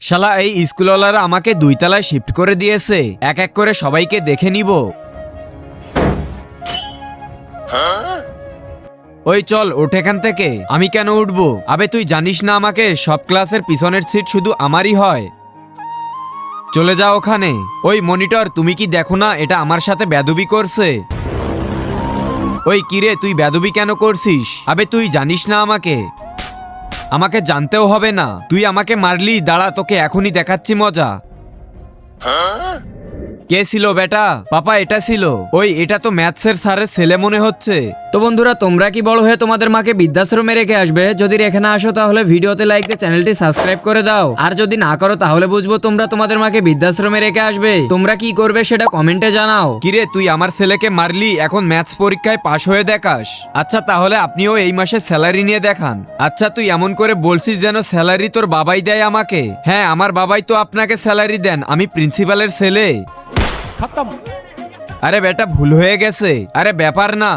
শালা এই স্কুলওয়ালারা আমাকে 2 তলায় শিফট করে দিয়েছে, এক এক করে সবাইকে দেখে নিব। ওই চল ওঠ এখান থেকে। আমি কেন উঠবো? আবে তুই জানিস না আমাকে সব ক্লাসের পিছনের সিট শুধু আমারই হয়। চলে যাও ওখানে। ওই মনিটর, তুমি কি দেখো না এটা আমার সাথে বেয়াদবি করছে? ওই কিরে, তুই বেয়াদবি কেন করছিস? আবে তুই জানিস না আমাকে? আমাকে জানতেও হবে না, তুই আমাকে মারলি। দাঁড়া, তোকে এখনই দেখাচ্ছি মজা। কে ছিল বেটা? পাপা এটা ছিল। ওই এটা তো ম্যাথসের স্যারের ছেলে মনে হচ্ছে। তো বন্ধুরা, তোমরা কি বড় হয়ে তোমাদের মাকে বৃদ্ধাশ্রমে রেখে আসবে? যদি রেখে না আসো তাহলে ভিডিওতে লাইক দিয়ে চ্যানেলটি সাবস্ক্রাইব করে দাও। আর যদি না করো তাহলে বুঝবো তোমরা তোমাদের মাকে বৃদ্ধাশ্রমে রেখে আসবে। তোমরা কি করবে সেটা কমেন্টে জানাও। কিরে, তুই আমার ছেলেকে মারলি, এখন ম্যাথস পরীক্ষায় পাশ হয়ে দেখাস? আচ্ছা তাহলে আপনিও এই মাসে স্যালারি নিয়ে দেখান। আচ্ছা তুই এমন করে বলছিস যেন স্যালারি তোর বাবাই দেয় আমাকে। হ্যাঁ, আমার বাবাই তো আপনাকে স্যালারি দেন, আমি প্রিন্সিপালের ছেলে। खत्म। আরে বেটা ভুল হয়ে গেছে। আরে ব্যাপার না।